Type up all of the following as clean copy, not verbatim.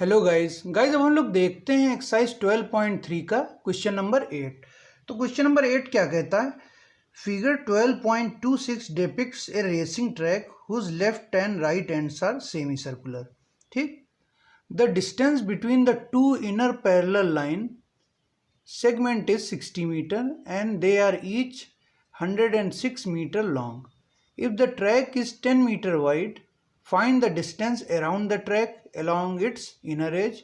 Hello guys अब हम लोग देखते हैं एक्सरसाइज 12.3 का क्वेश्चन नंबर 8। तो क्वेश्चन नंबर 8 क्या कहता है? Figure 12.26 depicts a racing track whose left and right ends are semi circular. ठीक, the distance between the two inner parallel line segment is 60 meter and they are each 106 meter long. If the track is 10 meter wide, find the distance around the track along its inner edge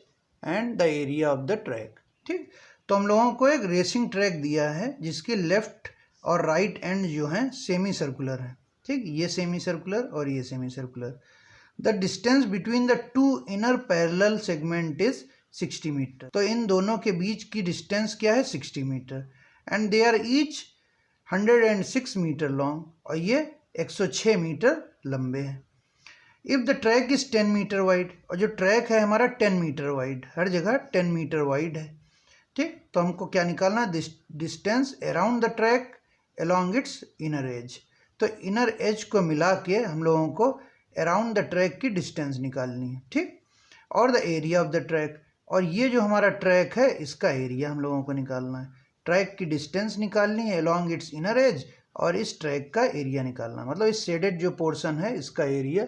and the area of the track. ठीक, तो हम लोगों को एक racing track दिया है जिसके left और राइट एंड जो हैं सेमी सर्कुलर है। ठीक, ये सेमी सर्कुलर और ये semi circular. The distance between the two inner parallel segment is 60 metre. तो इन दोनों के बीच की डिस्टेंस क्या है? 60 metre. And they are each 106 metre long, और ये 106 मीटर लंबे हैं। If the track is 10 metre wide, और जो ट्रैक है हमारा 10 मीटर वाइड, हर जगह 10 मीटर वाइड है। ठीक, तो हमको क्या निकालना है? Distance around the track along its inner edge. तो इनर एज को मिला के हम लोगों को अराउंड द ट्रैक की डिस्टेंस निकालनी है। ठीक, और the area of the track, और ये जो हमारा ट्रैक है इसका एरिया हम लोगों को निकालना है। ट्रैक की डिस्टेंस निकालनी है अलोंग इट्स इनर एज, और इस ट्रैक का एरिया निकालना है, मतलब इस शेडेड जो पोर्शन है इसका एरिया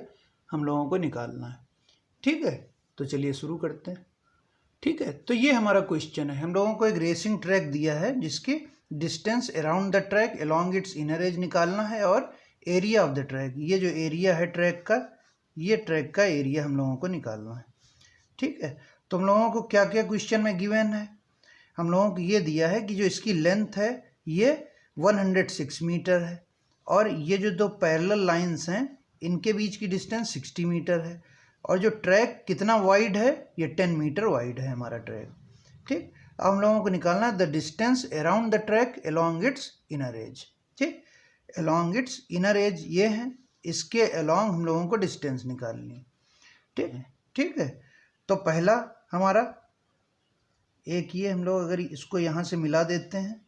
हम लोगों को निकालना है। ठीक है, तो चलिए शुरू करते हैं। ठीक है, तो ये हमारा क्वेश्चन है। हम लोगों को एक रेसिंग ट्रैक दिया है जिसकी distance around the track along its inner as निकालना है, और एरिया ऑफ द ट्रैक, ये जो एरिया है ट्रैक का, ये ट्रैक का एरिया हम लोगों को निकालना है। ठीक है, तो हम लोगों को क्या क्या क्वेश्चन में गिवन है? हम लोगों को ये दिया है कि जो इसकी लेंथ है ये 106 मीटर है, और ये जो दो पैरेलल लाइंस हैं इनके बीच की डिस्टेंस 60 मीटर है, और जो ट्रैक कितना वाइड है? ये 10 मीटर वाइड है हमारा ट्रैक। ठीक, अब हम लोगों को निकालना है the distance around the track along its inner edge. ठीक, अलोंग इट्स इनर एज ये है, इसके अलोंग हम लोगों को डिस्टेंस निकालनी है। ठीक है, तो पहला हमारा एक ये, हम लोग अगर इसको यहाँ से मिला देते हैं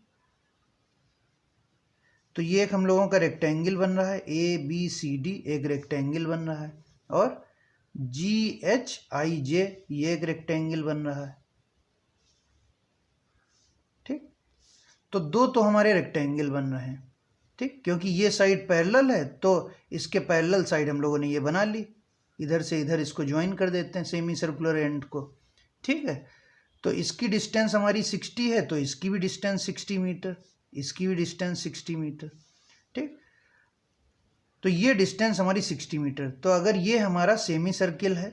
तो ये एक हम लोगों का रेक्टेंगल बन रहा है, ABCD एक रेक्टेंगल बन रहा है, और GHIJ ये एक रेक्टेंगल बन रहा है। ठीक, तो दो तो हमारे रेक्टेंगल बन रहे हैं। ठीक, क्योंकि ये साइड पैरेलल है तो इसके पैरेलल साइड हम लोगों ने ये बना ली, इधर से इधर इसको ज्वाइन कर देते हैं सेमी सर्कुलर एंड को। ठीक है, तो इसकी डिस्टेंस हमारी 60 है, तो इसकी भी डिस्टेंस 60 मीटर, इसकी भी डिस्टेंस 60 मीटर। ठीक, तो ये डिस्टेंस हमारी 60 मीटर। तो अगर ये हमारा सेमी सर्किल है,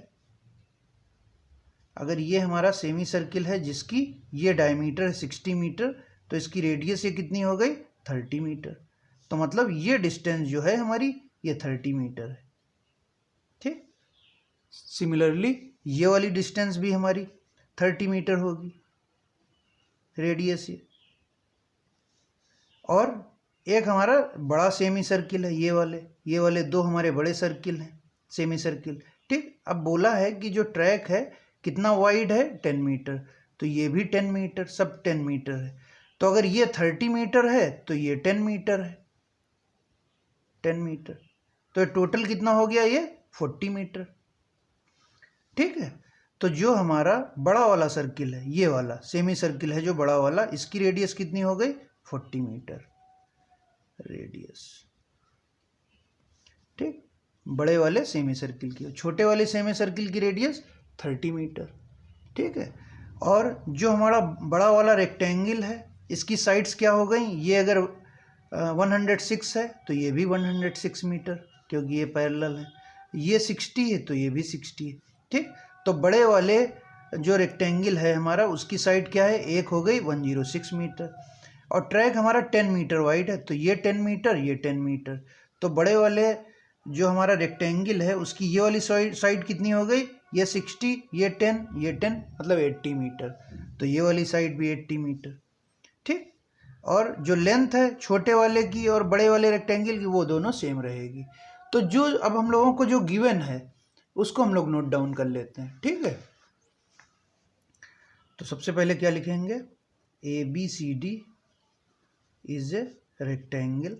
अगर ये हमारा सेमी सर्किल है जिसकी ये डायमीटर है 60 मीटर, तो इसकी रेडियस ये कितनी हो गई? 30 मीटर। तो मतलब ये डिस्टेंस जो है हमारी ये 30 मीटर है। ठीक, सिमिलरली ये वाली डिस्टेंस भी हमारी 30 मीटर होगी रेडियस ये, और एक हमारा बड़ा सेमी सर्किल है, ये वाले दो हमारे बड़े सर्किल हैं सेमी सर्किल। ठीक, अब बोला है कि जो ट्रैक है कितना वाइड है? 10 मीटर, तो ये भी 10 मीटर, सब 10 मीटर है। तो अगर ये 30 मीटर है तो ये 10 मीटर है, 10 मीटर, तो टोटल कितना हो गया? ये 40 मीटर। ठीक है, तो जो हमारा बड़ा वाला सर्किल है, ये वाला सेमी सर्किल है जो बड़ा वाला, इसकी रेडियस कितनी हो गई? 40 मीटर रेडियस। ठीक, बड़े वाले सेमी सर्किल की, छोटे वाले सेमी सर्किल की रेडियस 30 मीटर। ठीक है, और जो हमारा बड़ा वाला रेक्टेंगल है इसकी साइड्स क्या हो गई? ये अगर 106 है तो ये भी 106 मीटर, क्योंकि ये पैरेलल है। ये 60 है तो ये भी 60 है। ठीक, तो बड़े वाले जो रेक्टेंगल है हमारा उसकी साइड क्या है? एक हो गई 106 मीटर, और ट्रैक हमारा 10 मीटर वाइड है, तो ये 10 मीटर, ये 10 मीटर। तो बड़े वाले जो हमारा रेक्टेंगल है उसकी ये वाली साइड कितनी हो गई? ये 60, ये 10, ये 10, मतलब 80 मीटर, तो ये वाली साइड भी 80 मीटर। ठीक, और जो लेंथ है छोटे वाले की और बड़े वाले रेक्टेंगल की वो दोनों सेम रहेगी। तो जो अब हम लोगों को जो गिवन है उसको हम लोग नोट डाउन कर लेते हैं। ठीक है, तो सबसे पहले क्या लिखेंगे? ABCD is a rectangle.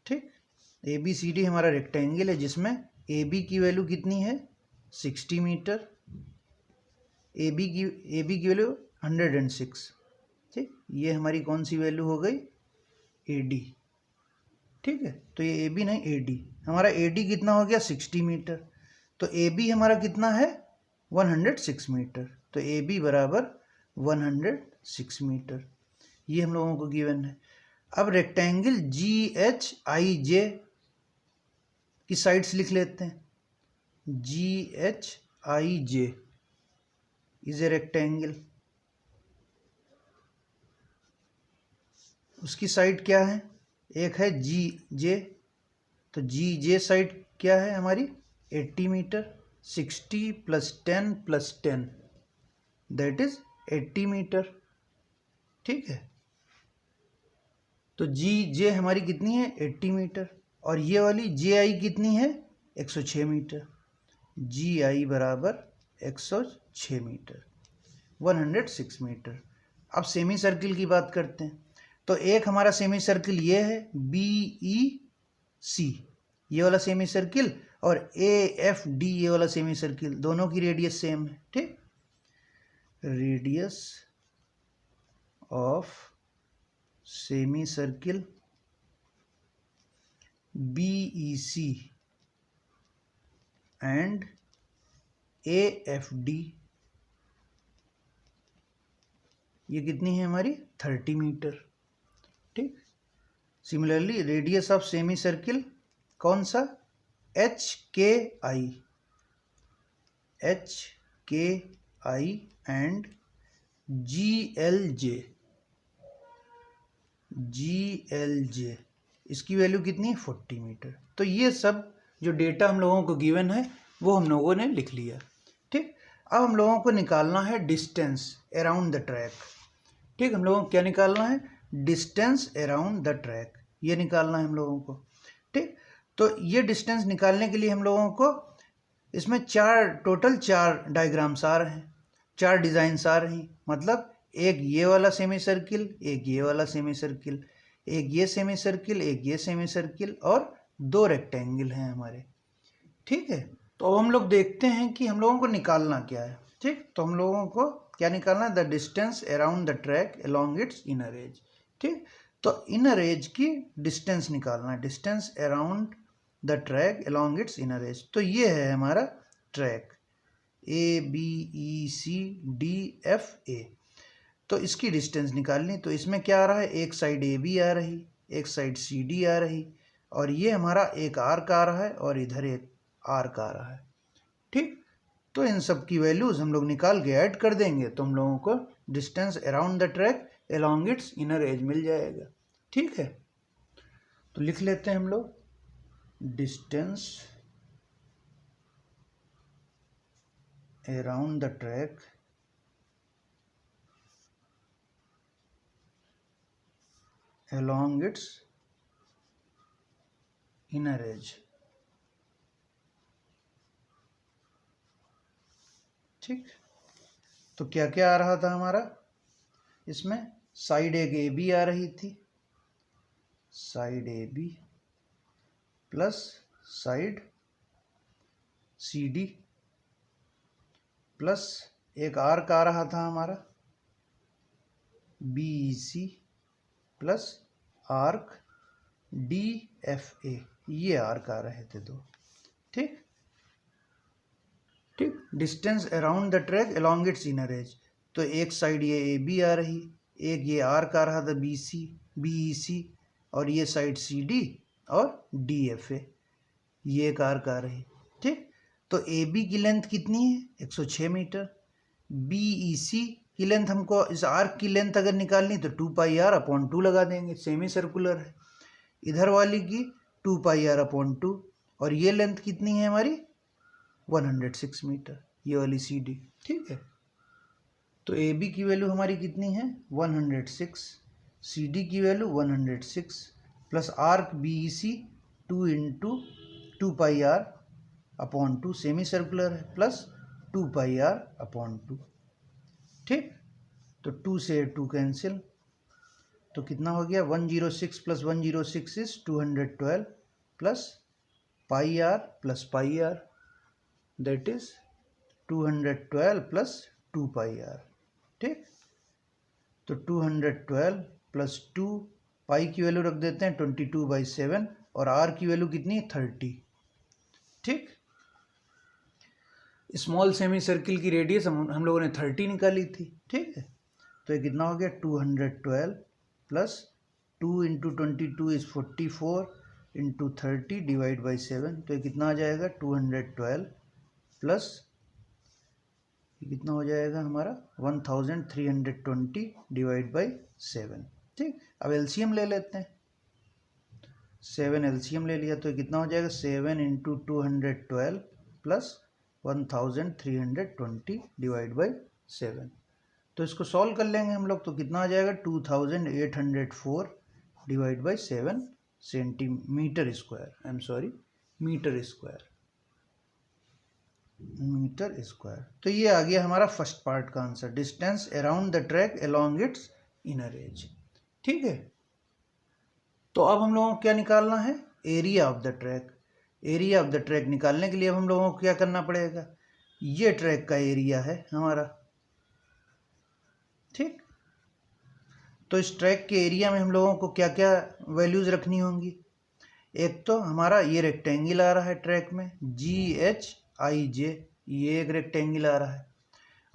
ठीक, ABCD हमारा रेक्टेंगल है जिसमें ए बी की वैल्यू कितनी है 60 मीटर, ए बी की वैल्यू 106। ठीक, ये हमारी कौन सी वैल्यू हो गई ए डी। ठीक है, तो ये ए बी नहीं ए डी, हमारा ए डी कितना हो गया 60 मीटर, तो ए बी हमारा कितना है 106 मीटर, तो ए बी बराबर 106 मीटर, ये हम लोगों को गिवन है। अब रेक्टेंगल जी एच आई जे की साइड्स लिख लेते हैं। जी H I J is a rectangle, उसकी साइड क्या है, एक है जी जे, तो जी जे साइड क्या है हमारी 80 मीटर, 60 + 10 + 10 दैट इज 80 मीटर। ठीक है, तो जी जे हमारी कितनी है 80 मीटर, और ये वाली जे आई कितनी है 106 मीटर, जी आई बराबर 106 मीटर, 106 मीटर। अब सेमी सर्किल की बात करते हैं, तो एक हमारा सेमी सर्किल ये है बी ई सी, ये वाला सेमी सर्किल, और ए एफ डी ये वाला सेमी सर्किल, दोनों की रेडियस सेम है। ठीक, radius of semi circle B E C and A F D, ये कितनी है हमारी 30 मीटर। ठीक, similarly radius of semi circle कौन सा एच के आई एंड जी एल जे, इसकी वैल्यू कितनी है 40 मीटर। तो ये सब जो डेटा हम लोगों को गिवन है वो हम लोगों ने लिख लिया। ठीक, अब हम लोगों को निकालना है डिस्टेंस अराउंड द ट्रैक। ठीक, हम लोगों को क्या निकालना है, डिस्टेंस अराउंड द ट्रैक, ये निकालना है हम लोगों को। ठीक, तो ये डिस्टेंस निकालने के लिए हम लोगों को इसमें टोटल चार डायग्राम्स आ रहे हैं, 4 डिज़ाइंस आ रही, मतलब एक ये वाला सेमी सर्किल, एक ये वाला सेमी सर्किल, एक ये सेमी सर्किल, एक ये सेमी सर्किल, और 2 रेक्टेंगल हैं हमारे। ठीक है, तो अब हम लोग देखते हैं कि हम लोगों को निकालना क्या है। ठीक, तो हम लोगों को क्या निकालना है, the distance around the track along its inner edge. ठीक, तो इनर एज की डिस्टेंस निकालना है, distance around the track along its inner edge. तो ये है हमारा track A B E C D F A, तो इसकी डिस्टेंस निकालनी, तो इसमें क्या आ रहा है, एक साइड ए बी आ रही, एक साइड सी डी आ रही, और ये हमारा एक आर्क आ रहा है, और इधर एक आर्क आ रहा है। ठीक, तो इन सब की वैल्यूज़ हम लोग निकाल के ऐड कर देंगे, तो हम लोगों को distance around the track along its inner edge मिल जाएगा। ठीक है, तो लिख लेते हैं हम लोग, distance around the track along its inner edge। ठीक, तो क्या क्या आ रहा था हमारा इसमें, साइड एक ए बी आ रही थी, side A B plus side C D, plus एक आर्क आ रहा था हमारा B E C plus arc D F A, ये आर्क आ रहे थे 2। ठीक, ठीक, distance around the track along its inner edge, तो एक साइड ये ए बी आ रही, एक ये आर्क आ रहा था बी ई सी, और ये साइड सी डी और डी एफ ए, ये एक आर्क आ रही। ठीक, तो ए बी की लेंथ कितनी है 106 मीटर, बी ई सी की लेंथ, हमको इस आर्क की लेंथ अगर निकालनी तो 2πr/2 लगा देंगे, सेमी सर्कुलर है। इधर वाली की 2πr/2, और ये लेंथ कितनी है हमारी 106 मीटर, ये वाली सी डी। ठीक है, तो ए बी की वैल्यू हमारी कितनी है 106, सी डी की value 106, plus arc B E C 2 × 2πr/2, semi circular है, प्लस 2πr/2। ठीक, तो 2 से 2 कैंसिल, तो कितना हो गया 106 + 106 is 212, plus pi r plus pi r, that is 212 plus 2 pi r. ठीक, तो 212 प्लस 2, पाई की वैल्यू रख देते हैं 22/7 और आर की वैल्यू कितनी है 30। ठीक, स्मॉल सेमी सर्किल की रेडियस हम लोगों ने 30 निकाली थी। ठीक है, तो ये कितना हो गया 212 plus 2 into 22 is 44 into 30 divide by 7, तो ये कितना आ जाएगा 212 प्लस ये कितना हो जाएगा हमारा 1320 डिवाइड बाई 7। ठीक, अब एलसीएम ले लेते हैं, 7 एलसीएम ले लिया तो ये कितना हो जाएगा 7 इंटू 212 प्लस 1320 डिवाइड बाई 7। तो इसको सॉल्व कर लेंगे हम लोग, तो कितना आ जाएगा 2804 divide by 7 centimetre square, I am sorry metre square, metre square. तो ये आ गया हमारा फर्स्ट पार्ट का answer, distance around the track along its inner edge. ठीक है, तो अब हम लोगों को क्या निकालना है, area of the track. Area of the track निकालने के लिए हम लोगों को क्या करना पड़ेगा, ये ट्रैक का एरिया है हमारा। ठीक, तो इस ट्रैक के एरिया में हम लोगों को क्या क्या वैल्यूज रखनी होंगी। एक तो हमारा ये रेक्टेंगल आ रहा है ट्रैक में GHIJ, ये एक रेक्टेंगल आ रहा है,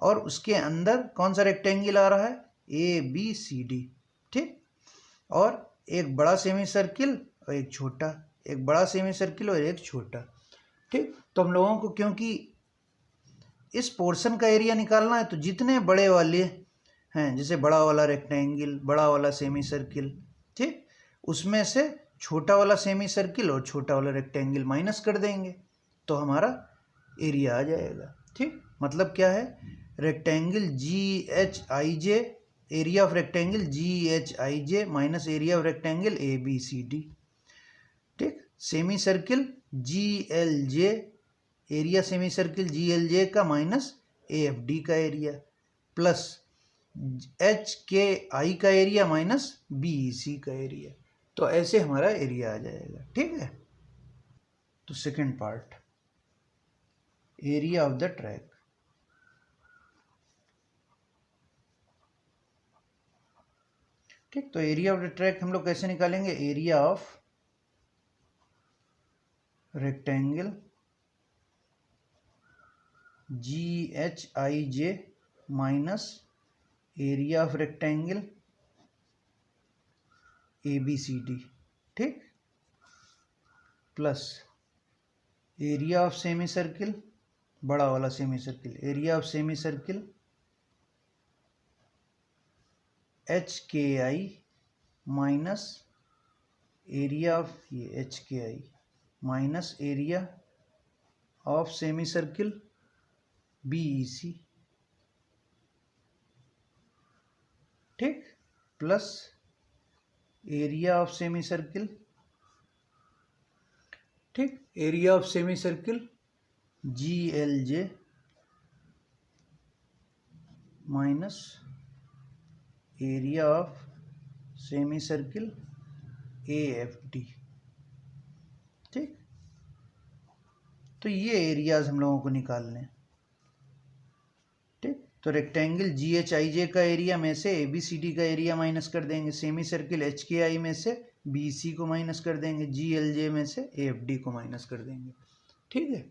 और उसके अंदर कौन सा रेक्टेंगल आ रहा है ABCD। ठीक, और एक बड़ा सेमी सर्किल और एक छोटा, एक बड़ा सेमी सर्किल और एक छोटा। ठीक, तो हम लोगों को क्योंकि इस पोर्शन का एरिया निकालना है, तो जितने बड़े वाले हैं, जैसे बड़ा वाला रेक्टेंगल, बड़ा वाला सेमी सर्किल, ठीक, उसमें से छोटा वाला सेमी सर्किल और छोटा वाला रेक्टेंगल माइनस कर देंगे तो हमारा एरिया आ जाएगा। ठीक, मतलब क्या है, rectangle GHIJ, area of rectangle GHIJ minus area of rectangle ABCD। ठीक, semi circle GLJ, area semi circle GLJ का माइनस AFD का एरिया, प्लस HKI का एरिया माइनस BEC का एरिया। तो ऐसे हमारा एरिया आ जाएगा। ठीक है, तो second part, area of the track. ठीक, तो एरिया ऑफ द ट्रैक हम लोग कैसे निकालेंगे, area of rectangle GHIJ minus area of rectangle ABCD। ठीक, plus area of semi circle, बड़ा वाला semi circle, area of semi circle HKI minus area of ये HKI minus area of semi circle BEC। ठीक, plus area of semi circle, ठीक, area of semi circle GLJ minus area of semi circle AFD। ठीक, तो ये areas हम लोगों को निकालने। ठीक, तो रेक्टेंगल GHIJ का एरिया में से ABCD का एरिया माइनस कर देंगे, सेमी सर्किल HKI में से BC को माइनस कर देंगे, GLJ में से AFD को माइनस कर देंगे। ठीक है,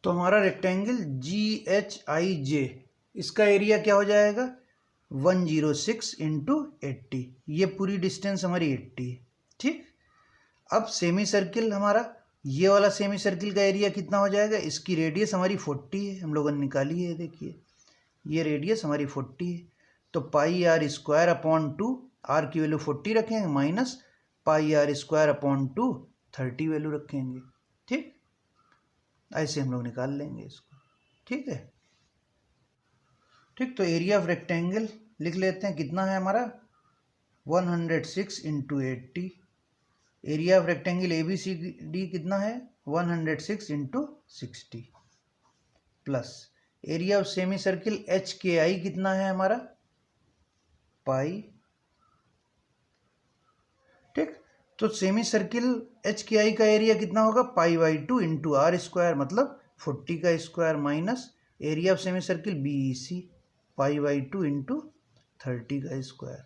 तो हमारा रेक्टेंगल GHIJ, इसका एरिया क्या हो जाएगा 106 इंटू 80, ये पूरी डिस्टेंस हमारी 80 है। ठीक, अब सेमी सर्किल हमारा, ये वाला सेमी सर्किल का एरिया कितना हो जाएगा, इसकी रेडियस हमारी 40 है, हम लोगों ने निकाली है, देखिए ये रेडियस हमारी 40 है, तो pi r square upon 2, r की वैल्यू 40 रखेंगे, minus pi r square upon 2 30 value रखेंगे। ठीक, ऐसे हम लोग निकाल लेंगे इसको। ठीक है, ठीक, तो एरिया ऑफ रेक्टेंगल लिख लेते हैं, कितना है हमारा 106 into 80। Area of rectangle ABCD कितना है 106 into 60, plus area of semi circle HKI कितना है हमारा पाई। ठीक, तो सेमी सर्किल एच के आई का एरिया कितना होगा, π/2 इंटू आर स्क्वायर, मतलब 40 का square, minus area of semi circle B E C π/2 into 30 का square,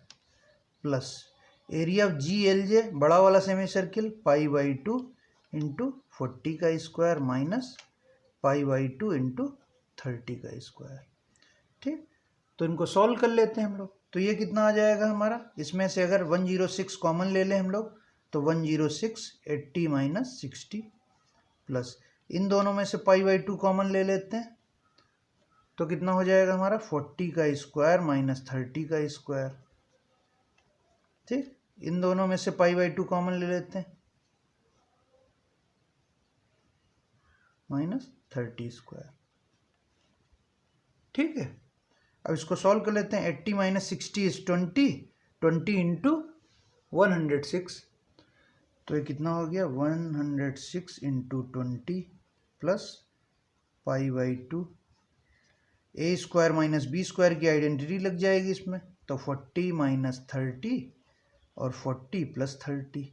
plus area of G L J बड़ा वाला सेमी सर्किल π/2 इंटू 40 का स्क्वायर माइनस π/2 इंटू 30 का स्क्वायर। ठीक, तो इनको सॉल्व कर लेते हैं हम लोग। तो ये कितना आ जाएगा हमारा, इसमें से अगर 106 कॉमन ले लें हम लोग तो 106 80 माइनस 60, प्लस इन दोनों में से π/2 कॉमन ले लेते हैं तो कितना हो जाएगा हमारा 40 का स्क्वायर माइनस 30 का स्क्वायर। ठीक, इन दोनों में से π/2 कॉमन ले लेते हैं, माइनस 30 स्क्वायर। ठीक है, अब इसको सॉल्व कर लेते हैं। 80 माइनस 60 इज 20, 20 इंटू 106, तो ये कितना हो गया 106 इंटू 20 प्लस π/2, ए स्क्वायर माइनस बी स्क्वायर की आइडेंटिटी लग जाएगी इसमें, तो 40 माइनस 30 और 40 प्लस 30।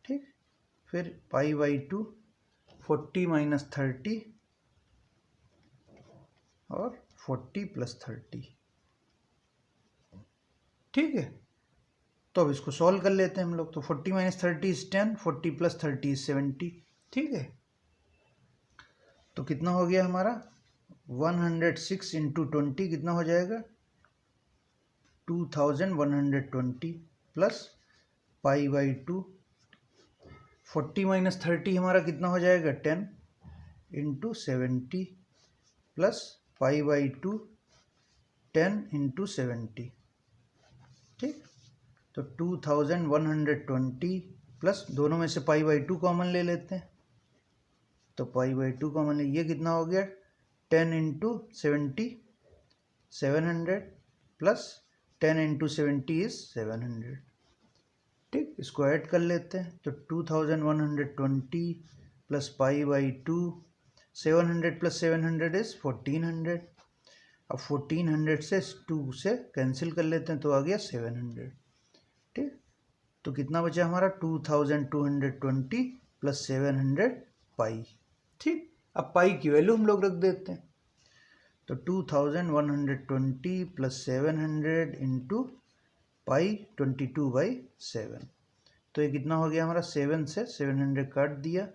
ठीक, फिर π/2 40 माइनस 30 और 40 प्लस 30। ठीक है, तो अब इसको सॉल्व कर लेते हैं हम लोग। तो 40 माइनस 30 इज 10, 40 प्लस 30 इज 70। ठीक है, तो कितना हो गया हमारा 106 इंटू 20 कितना हो जाएगा 2120 प्लस π/2, 40 माइनस 30 हमारा कितना हो जाएगा 10 इंटू 70 प्लस π/2 10 इंटू 70। ठीक, तो 2120 प्लस दोनों में से π/2 कॉमन ले लेते हैं, तो π/2 कॉमन ले, ये कितना हो गया 10 इंटू 70 700 प्लस 10 इंटू 70 इज 700। ठीक, इसको ऐड कर लेते हैं, तो 2120 प्लस π/2, 700 प्लस 700 इज 1400। अब 1400 से 2 से कैंसिल कर लेते हैं तो आ गया 700। ठीक, तो कितना बचा हमारा 2220 प्लस 700 पाई। ठीक, अब पाई की वैल्यू हम लोग रख देते हैं, तो 2120 प्लस 700 इंटू पाई 22/7, तो ये कितना हो गया हमारा 7 से 700 काट दिया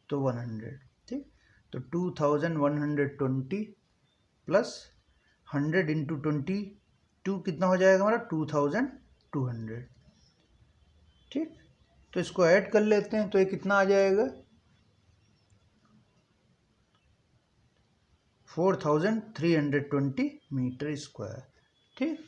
तो 100। ठीक, तो 2120 प्लस 100 इंटू 22 कितना हो जाएगा हमारा 2200। ठीक, तो इसको ऐड कर लेते हैं, तो ये कितना आ जाएगा 4320 मीटर स्क्वायर। ठीक,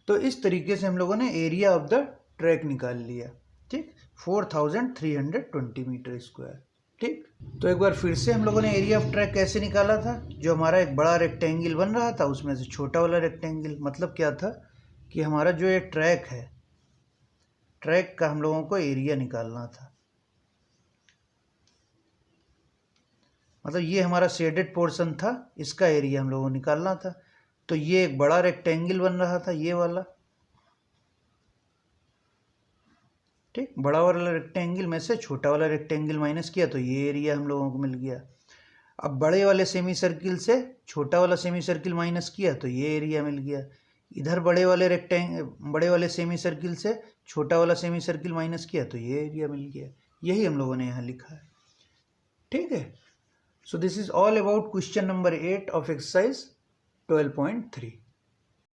तो इस तरीके से हम लोगों ने एरिया ऑफ द ट्रैक निकाल लिया। ठीक, 4320 मीटर स्क्वायर। ठीक, तो एक बार फिर से हम लोगों ने एरिया ऑफ ट्रैक कैसे निकाला था, जो हमारा एक बड़ा रेक्टेंगल बन रहा था उसमें से छोटा वाला रेक्टेंगल, मतलब क्या था कि हमारा जो ये ट्रैक है, ट्रैक का हम लोगों को एरिया निकालना था। मतलब ये हमारा शेडेड पोर्शन था, इसका एरिया हम लोगों को निकालना था। तो ये एक बड़ा रेक्टेंगल बन रहा था, ये वाला। ठीक, बड़ा वाला रेक्टेंगल में से छोटा वाला रेक्टेंगल माइनस किया तो ये एरिया हम लोगों को मिल गया। अब बड़े वाले सेमी सर्किल से छोटा वाला सेमी सर्किल माइनस किया तो ये एरिया मिल गया। इधर बड़े वाले सेमी सर्किल से छोटा वाला सेमी सर्किल माइनस किया तो ये एरिया मिल गया। यही हम लोगों ने यहाँ लिखा है। ठीक है, so this is all about question number 8 of exercise 12.3।